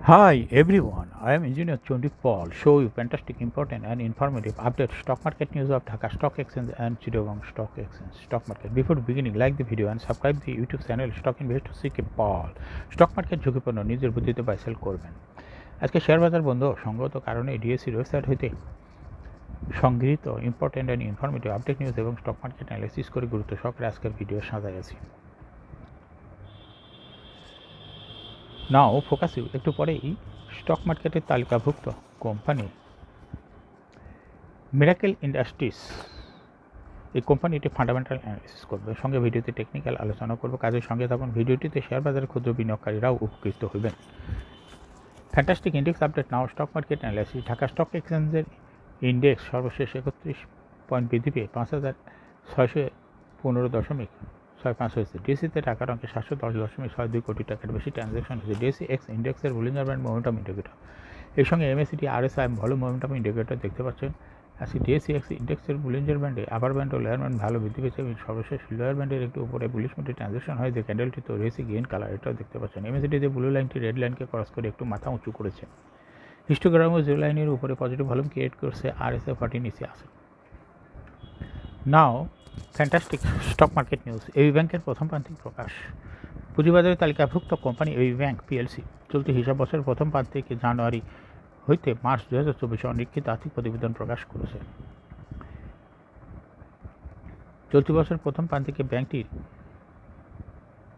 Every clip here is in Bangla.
Hi everyone, I am Engineer Chondi Paul. Show you fantastic, important, and informative update stock market news of Dhaka Stock Exchange and Chittagong Stock Exchange stock market. Before beginning, like the video and subscribe the YouTube channel Stock Investor CK Paul. Stock market ঝুঁকিপূর্ণ নিজের বুদ্ধিতে বাই সেল করবেন। আজকে শেয়ার বাজার বন্ধ সঙ্গত কারণে ডিএসসির ওয়েবসাইট হইতে সংগৃহীত important and informative update news এবং স্টক মার্কেট অ্যানালিসিস করে গুরুত্ব সহকারে আজকের ভিডিও সাজাইয়াছি। নাও ফোকাস একটু পরেই স্টক মার্কেটের তালিকাভুক্ত কোম্পানি মিরাকেল ইন্ডাস্ট্রিজ এই কোম্পানিটি ফান্ডামেন্টাল অ্যানালিসিস করবে, সঙ্গে ভিডিওতে টেকনিক্যাল আলোচনা করব। কাজের সঙ্গে থাকুন, ভিডিওটিতে শেয়ার বাজারের ক্ষুদ্র বিনিয়োগকারীরাও উপকৃত হইবেন। ফ্যান্টাস্টিক ইন্ডেক্স আপডেট নাও stock market analysis. Dhaka stock এক্সচেঞ্জের ইন্ডেক্স সর্বশেষ 31 পয়েন্ট বৃদ্ধি পেয়ে 5,615.65 হয়েছে। ডিএসসিতে টাকার অঙ্কে 710.62 কোটি টাকার বেশি ট্রানজ্যাকশন হয়েছে। ডিএসসি এক্স ইন্ডেক্সের বুলিঞ্জার ব্যান্ড মোমেন্টাম ইন্ডিকেটর, এর সঙ্গে MACD RSI volume momentum indicator দেখতে পাচ্ছেন। আজকে ডিএসসি এক্স ইন্ডেক্সের বুলিঞ্জার ব্যান্ডে আপার ব্যান্ড ও লোয়ার ব্যান্ড ভালো বৃদ্ধি পেয়েছে এবং সর্বশেষ লোয়ার ব্যান্ডের একটু উপরে বুলিশ মোডে ট্রানজ্যাকশন হয়, যে ক্যান্ডেলটি তৈরি হয়েছে গ্রিন কালার, এটাও দেখতে পাচ্ছেন। এমএসিটিতে ব্লু লাইনটি রেড লাইনকে ক্রস করে একটু মাথা উঁচু করেছে। হিস্টোগ্রাম ও জিরো লাইনের উপরে পজিটিভ ভলিউম ক্রিয়েট করছে, আরএসআই 40 নিচে আছে। Now fantastic stock market news. AB ব্যাংকের প্রথম প্রান্তিক প্রকাশ। পুঁজিবাজারের তালিকাভুক্ত কোম্পানি এবি ব্যাংক পিএলসি চলতি হিসাব বছরের প্রথম প্রান্তিকে জানুয়ারি হইতে মার্চ 2024 অনিরীক্ষিত আর্থিক প্রতিবেদন প্রকাশ করেছে। চলতি বছরের প্রথম প্রান্তিকে ব্যাংকটির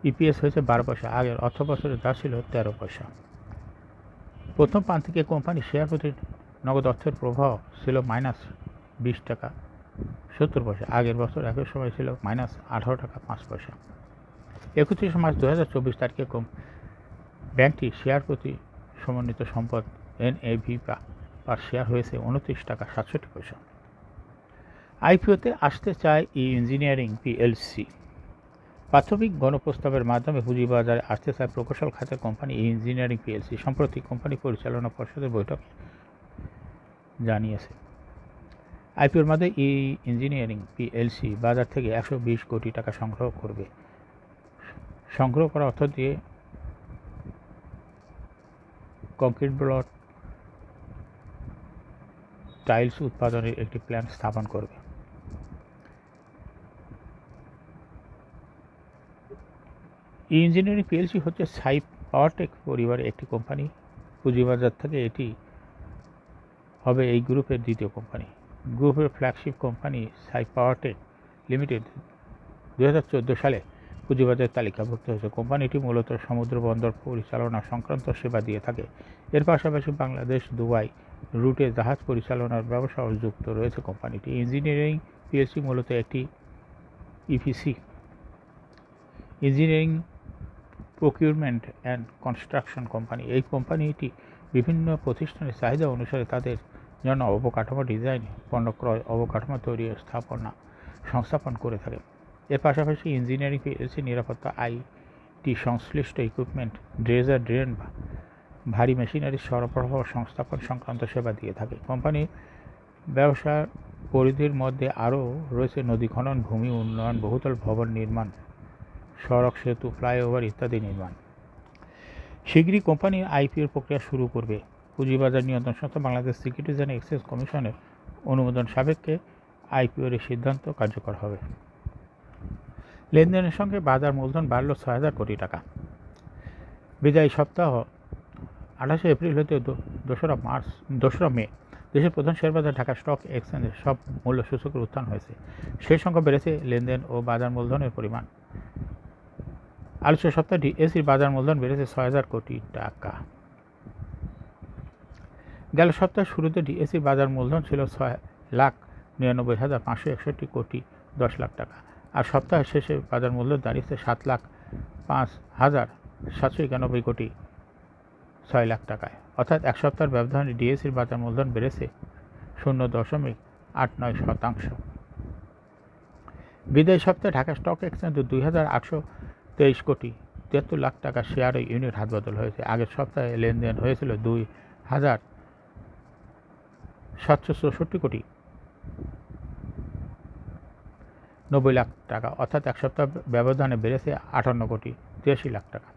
ইপিএস হয়েছে 12 পয়সা, আগের অর্থ বছরে যা ছিল 13 পয়সা। প্রথম প্রান্তিকে কোম্পানি শেয়ার প্রতি নগদ অর্থের প্রবাহ ছিল -20 টাকা 70 পয়সা, আগের বছর একই সময় ছিল -18 টাকা 5 পয়সা। 31 মার্চ 2024 তারিখে ব্যাংকটি শেয়ার প্রতি সমন্বিত সম্পদ এনএভি পার শেয়ার হয়েছে 29 টাকা 67 পয়সা। আইপিওতে আসতে চায় ইঞ্জিনিয়ারিং পিএলসি। প্রাথমিক গণপ্রস্তাবের মাধ্যমে পুঁজিবাজারে আসতে চায় প্রকৌশল খাতের কোম্পানি ইঞ্জিনিয়ারিং পিএলসি, সম্প্রতি কোম্পানি পরিচালনা পর্ষদের বৈঠকে জানিয়েছে। আইপিওর মাধ্যমে ইঞ্জিনিয়ারিং পিএলসি বাজার থেকে 120 কোটি টাকা সংগ্রহ করবে। সংগ্রহ করা অর্থ দিয়ে কংক্রিট ব্লক টাইলস উৎপাদনের একটি প্ল্যান্ট স্থাপন করবে। ইঞ্জিনিয়ারিং পিএলসি হচ্ছে সাই পাওয়ারটেক পরিবারের একটি কোম্পানি। পুঁজিবাজার থেকে এটি হবে এই গ্রুপের দ্বিতীয় কোম্পানি। গ্রুপের ফ্ল্যাগশিপ কোম্পানি সাই পাওয়ারটেক লিমিটেড 2014 সালে পুঁজিবাজারের তালিকাভুক্ত হয়েছে। কোম্পানিটি মূলত সমুদ্র বন্দর পরিচালনা সংক্রান্ত সেবা দিয়ে থাকে। এর পাশাপাশি বাংলাদেশ দুবাই রুটে জাহাজ পরিচালনার ব্যবসাও যুক্ত রয়েছে কোম্পানিটি। ইঞ্জিনিয়ারিং পিএলসি মূলত একটি EPC engineering procurement and construction company. এই কোম্পানিটি বিভিন্ন প্রতিষ্ঠানের চাহিদা অনুসারে তাদের জন্য অবকাঠামো ডিজাইন, পণ্য ক্রয়, অবকাঠামো তৈরি, স্থাপনা সংস্থাপন করে থাকে। এর পাশাপাশি ইঞ্জিনিয়ারিং পিএলসি নিরাপত্তা, আইটি সংশ্লিষ্ট ইকুইপমেন্ট, ড্রেজার, ড্রেন, ভারী মেশিনারি সরবরাহ সংস্থাপন সংক্রান্ত সেবা দিয়ে থাকে। কোম্পানির ব্যবসার পরিধির মধ্যে আরও রয়েছে নদী খনন, ভূমি উন্নয়ন, বহুতল ভবন নির্মাণ, সড়ক, সেতু, ফ্লাইওভার ইত্যাদি নির্মাণ। শীঘ্রই কোম্পানির আইপিওর প্রক্রিয়া শুরু করবে। পুঁজিবাজার নিয়ন্ত্রণ সংস্থা বাংলাদেশ সিকিউরিটিজ অ্যান্ড এক্সচেঞ্জ কমিশনের অনুমোদন সাপেক্ষে আইপিওর সিদ্ধান্ত কার্যকর হবে। লেনদেনের সঙ্গে বাজার মূলধন বাড়ল 6,000 কোটি টাকা। বিদায়ী সপ্তাহ 28 এপ্রিল হতে 2 মে দেশের প্রধান শেয়ার বাজার ঢাকা স্টক এক্সচেঞ্জের সব মূল্য সূচকের উত্থান হয়েছে। সেই সংখ্যা বেড়েছে লেনদেন ও বাজার মূলধনের পরিমাণ। আলোচ্য সপ্তাহে ডিএসসির বাজার মূলধন বেড়েছে 6,000 কোটি টাকা। গেল সপ্তাহের শুরুতে ডিএসসির বাজার মূলধন ছিল 6,99,561 কোটি 10 লাখ টাকা, আর সপ্তাহের শেষে বাজার মূলধন দাঁড়িয়েছে 7,05,791 কোটি 6 লাখ টাকায়। অর্থাৎ এক সপ্তাহের ব্যবধানে ডিএসসির বাজার মূলধন বেড়েছে 0.89%। বিদায়ী সপ্তাহে ঢাকা স্টক এক্সচেঞ্জে 2,823 কোটি 73 লাখ টাকা শেয়ার ও ইউনিট হাতবদল হয়েছে। আগের সপ্তাহে লেনদেন হয়েছিল 2,764 কোটি 90 লাখ টাকা, অর্থাৎ এক সপ্তাহ ব্যবধানে বেড়েছে 58 কোটি 83 লাখ টাকা।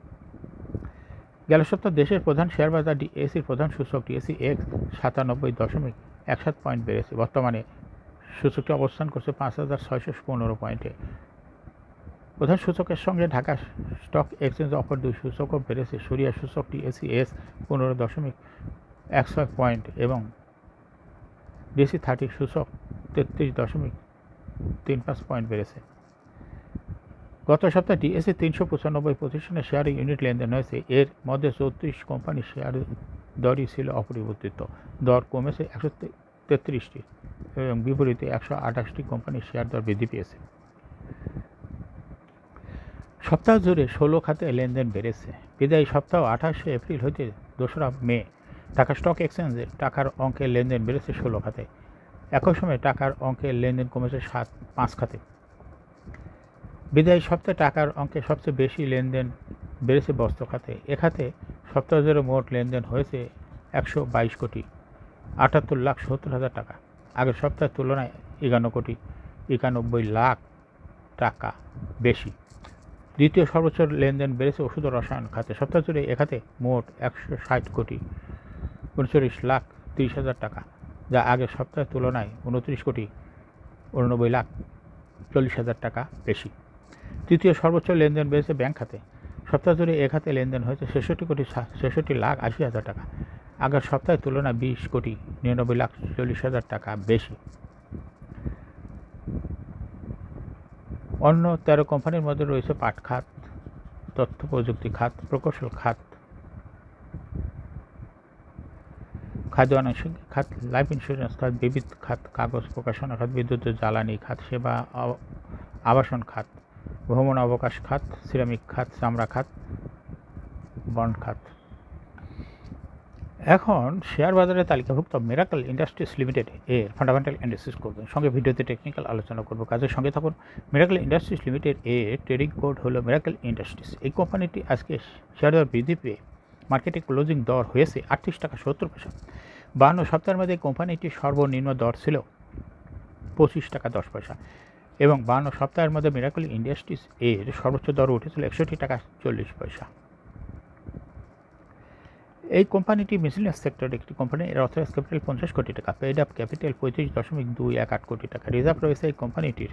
গেল সপ্তাহে দেশের প্রধান শেয়ার বাজার ডিএসির প্রধান সূচক ডিএসি এক্স 97.17 পয়েন্ট বেড়েছে। বর্তমানে সূচকটি অবস্থান করছে 5,615 পয়েন্টে। প্রধান সূচকের সঙ্গে ঢাকা স্টক এক্সচেঞ্জ অপর দুই সূচকও বেড়েছে। সরিয়া সূচক ডিএসি এস 15.16 পয়েন্ট এবং ডিএসি 30 সূচক 33.35 পয়েন্ট বেড়েছে। গত সপ্তাহে ডিএসি 395 প্রতিষ্ঠানের শেয়ারে ইউনিট লেনদেন হয়েছে। এর মধ্যে 34 কোম্পানির শেয়ার দরই ছিল অপরিবর্তিত। দর কমেছে 133টি এবং বিপরীতে 128টি কোম্পানির শেয়ার দর বৃদ্ধি পেয়েছে। সপ্তাহ জুড়ে 16 খাতে লেনদেন বেড়েছে। বিদায়ী সপ্তাহ 28শে এপ্রিল হতে 2রা মে ঢাকা স্টক এক্সচেঞ্জে টাকার অঙ্কের লেনদেন বেড়েছে 16 খাতে। একই সময়ে টাকার অঙ্কের লেনদেন কমেছে 5 খাতে। বিদায়ী সপ্তাহে টাকার অঙ্কে সবচেয়ে বেশি লেনদেন বেড়েছে বস্ত্র খাতে। এ খাতে সপ্তাহ জুড়ে মোট লেনদেন হয়েছে 122 কোটি 78,70,000 টাকা। আগের সপ্তাহের তুলনায় 51 কোটি 91 লাখ টাকা বেশি। দ্বিতীয় সর্বোচ্চ লেনদেন বেড়েছে ওষুধ ও রসায়ন খাতে। সপ্তাহ জুড়ে এ খাতে মোট 160 কোটি 39 লাখ 30,000 টাকা, যা আগের সপ্তাহের তুলনায় 29 কোটি 89 লাখ 40,000 টাকা বেশি। তৃতীয় সর্বোচ্চ লেনদেন বেড়েছে ব্যাংক খাতে। সপ্তাহ জুড়ে এ খাতে লেনদেন হয়েছে 66 কোটি 66 লাখ 80,000 টাকা, আগের সপ্তাহের তুলনায় 20 কোটি 99 লাখ 40,000 টাকা বেশি। অন্য 13 কোম্পানির মধ্যে রয়েছে পাট খাত, তথ্য প্রযুক্তি খাত, প্রকৌশল খাত, খাদ্য আনুষঙ্গিক খাত, লাইফ ইন্স্যুরেন্স খাত, বিবিধ খাত, কাগজ প্রকাশনা খাত, বিদ্যুৎ ও জ্বালানি খাত, সেবা আবাসন খাত, ভ্রমণ অবকাশ খাত, সিরামিক খাত, চামড়া খাত, বন্ড খাত। এখন শেয়ার বাজারে তালিকাভুক্ত মিরাকল ইন্ডাস্ট্রিজ লিমিটেড এর ফান্ডামেন্টাল অ্যানালিসিস করবেন, সঙ্গে ভিডিওতে টেকনিক্যাল আলোচনা করব। কাজের সঙ্গে থাকুন। মিরাকল ইন্ডাস্ট্রিজ লিমিটেড এর ট্রেডিং কোড হলো মিরাকল ইন্ডাস্ট্রিজ। এই কোম্পানিটি আজকে শেয়ার দর বৃদ্ধি পেয়ে মার্কেটে ক্লোজিং দর হয়েছে 38 টাকা 70 পয়সা। 52 সপ্তাহের মধ্যে কোম্পানিটির সর্বনিম্ন দর ছিল 25 টাকা 10 পয়সা এবং 52 সপ্তাহের মধ্যে মিরাকল ইন্ডাস্ট্রিজ এর সর্বোচ্চ দর উঠেছিল 61 টাকা 40 পয়সা। এই কোম্পানিটি মিসেলিনিয়াস সেক্টরের একটি কোম্পানি। এর অথরাইজ ক্যাপিটাল 50 কোটি টাকা, পেইড আপ ক্যাপিটাল 35.218 কোটি টাকা। রিজার্ভ রয়েছে এই কোম্পানিটির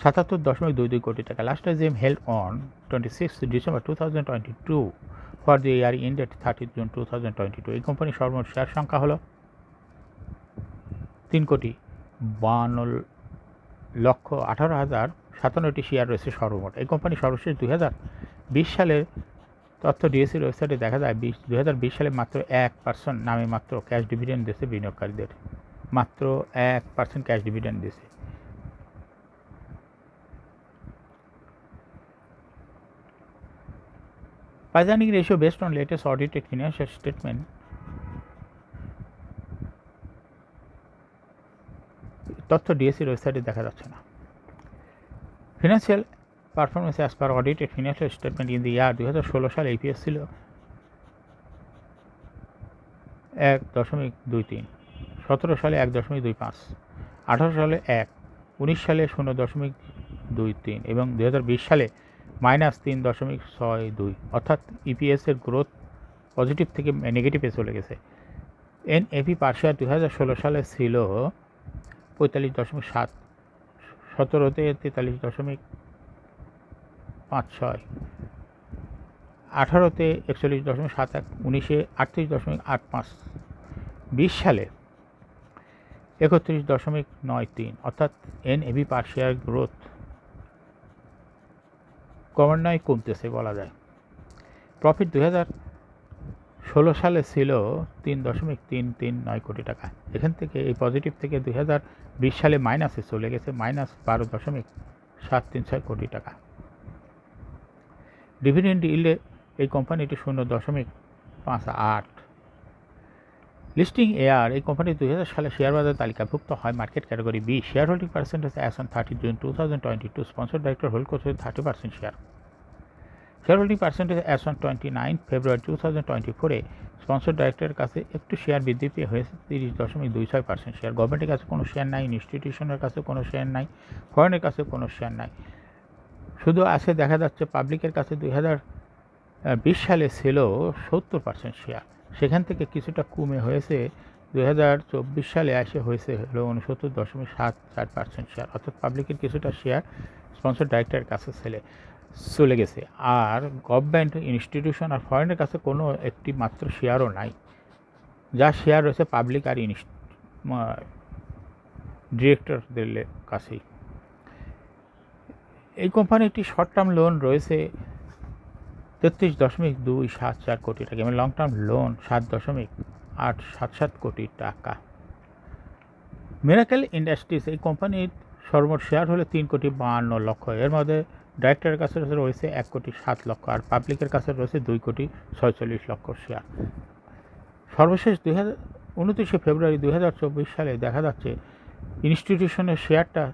77.22 কোটি টাকা। Last AGM held on 26 December 2022 for the year ended 30 June 2022। এই কোম্পানির সর্বমোট শেয়ার সংখ্যা হলো 3,52,18,057টি শেয়ার রয়েছে সর্বমোট। এই কোম্পানি সর্বশেষ 2020 সালের তথ্য ডিএসির ওয়েবসাইটে দেখা যায় 2020 সালে মাত্র 1% নামে মাত্র ক্যাশ ডিভিডেন্ড দিয়েছে বিনিয়োগকারীদের। মাত্র 1% ক্যাশ ডিভিডেন্ড দিয়েছে। Price-earning ratio based on latest audited financial statement তথ্য ডিএসির ওয়েবসাইটে দেখা যাচ্ছে না। Financial performance as per audited financial statement in the year 2016 সালে ইপিএস ছিল 1.23, 17 সালে 1.25, 18 সালে 1, 19 সালে 0.23 এবং 2020 সালে -3.62। অর্থাৎ ইপিএসের গ্রোথ পজিটিভ থেকে নেগেটিভে চলে গেছে। এনএভি পার শেয়ার 2016 সালে ছিল 45.7, 17তে 43.56, 18তে 41.71, 19-এ 38.85, 20 সালে 31.93। অর্থাৎ এনএভি পার শেয়ার গ্রোথ ক্রমান্বয়ে কমতেছে বলা যায়। প্রফিট 2016 সালে ছিল 3.339 কোটি টাকা। এখান থেকে এই পজিটিভ থেকে 2020 সালে মাইনাসে চলে গেছে -12.736 কোটি টাকা। ডিভিডেন্ড ইল্ডে এই কোম্পানিটি 0.58। লিস্টিং এয়ার এই কোম্পানি 2000 সালে শেয়ার বাজার তালিকাভুক্ত হয় market category B. Share holding percentage as on 30 June 2022 sponsor director hold করছে 30% share. Share holding percentage as on 29 February 2024-এ স্পন্সর ডাইরেক্টরের কাছে একটু শেয়ার বৃদ্ধি পেয়ে হয়েছে 30.26% শেয়ার। গভর্নমেন্টের কাছে কোনো শেয়ার নাই, ইনস্টিটিউশনের কাছে কোনো শেয়ার নাই, ফরেনের কাছে কোনো শেয়ার নাই। শুধু আছে দেখা যাচ্ছে পাবলিকের কাছে 20 সালে ছিল 70% শেয়ার, সেখান থেকে কিছুটা কমে হয়েছে 2024 সালে এসে হয়েছে হলো 69.74% শেয়ার, অর্থাৎ পাবলিকের কিছুটা শেয়ার স্পন্সর ডাইরেক্টরের কাছে চলে গেছে। আর গভর্নমেন্ট, ইনস্টিটিউশন আর ফরেনের কাছে কোনো একটি মাত্র শেয়ারও নাই, যা শেয়ার রয়েছে পাবলিক আর ডিরেক্টরদের কাছেই। এই কোম্পানিটি শর্ট টার্ম লোন রয়েছে 33.274 কোটি টাকা এবং লং টার্ম লোন 7.877 কোটি টাকা। মিরাকেল ইন্ডাস্ট্রিজ এই কোম্পানির সর্বমোট শেয়ার হলো 3,52,00,000, এর মধ্যে ডাইরেক্টরের কাছে রয়েছে 1,07,00,000 আর পাবলিকের কাছে রয়েছে 2,46,00,000 শেয়ার। সর্বশেষ 29 ফেব্রুয়ারি 2024 সালে দেখা যাচ্ছে ইনস্টিটিউশনের শেয়ারটা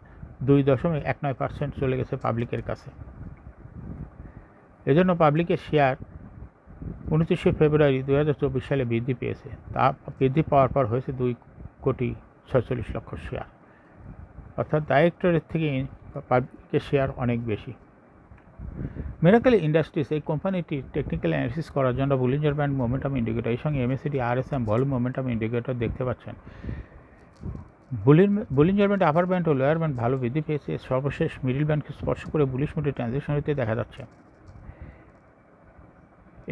2.19% চলে গেছে পাবলিকের কাছে। এজন্য পাবলিকের শেয়ার 29 ফেব্রুয়ারি 2024 সালে বৃদ্ধি পেয়েছে। তা বৃদ্ধি পাওয়ার পর হয়েছে 2,46,00,000 শেয়ার, অর্থাৎ ডাইরেক্টরের থেকে পাবলিকের শেয়ার অনেক বেশি। মিরাকেল ইন্ডাস্ট্রিজ এই কোম্পানিটির টেকনিক্যাল অ্যানালিসিস করার জন্য বুলিঞ্জার ব্যান্ড মোমেন্টাম ইন্ডিকেটর, এর সঙ্গে MACD RSM volume momentum indicator দেখতে পাচ্ছেন। বুলিঞ্জার ব্যান্ড আপার ব্যান্ড ও লোয়ার ব্যান্ড ভালো বৃদ্ধি পেয়েছে, সর্বশেষ মিডল ব্যান্ডকে স্পর্শ করে বুলিশ মোডে ট্রানজিশন হতে দেখা যাচ্ছে।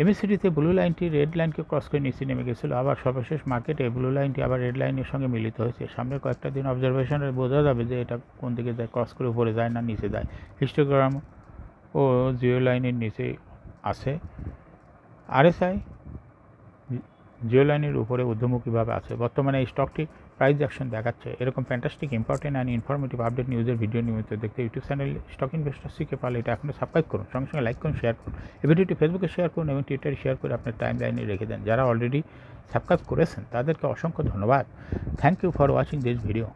MACDতে ব্লু লাইনটি রেড লাইনকে ক্রস করে নিচে নেমে গেছিলো, আবার সর্বশেষ মার্কেটে ব্লু লাইনটি আবার রেড লাইনের সঙ্গে মিলিত হয়েছে। সামনের কয়েকটা দিন অবজারভেশনে বোঝা যাবে যে এটা কোন দিকে যায়, ক্রস করে উপরে যায় না নিচে যায়। হিস্টোগ্রাম ও জিও লাইনের নিচে আছে, RSI জিও লাইনের উপরে ঊর্ধ্বমুখীভাবে আছে। বর্তমানে এই স্টকটি প্রাইস অ্যাকশন দেখাচ্ছে। এরকম fantastic, important and informative update নিউজের ভিডিও নিয়মিত দেখতে ইউটিউব চ্যানেল স্টক ইনভেস্টর শিখে পারলে এটা এখনও সাবস্ক্রাইব করুন, সঙ্গে সঙ্গে লাইক করুন, শেয়ার করুন। এই ভিডিওটি ফেসবুকে শেয়ার করুন এবং টুইটারে শেয়ার করে আপনার টাইম লাইনে রেখে দেন। যারা অলরেডি সাবস্ক্রাইব করেছেন তাদেরকে অসংখ্য ধন্যবাদ। Thank you for watching this video.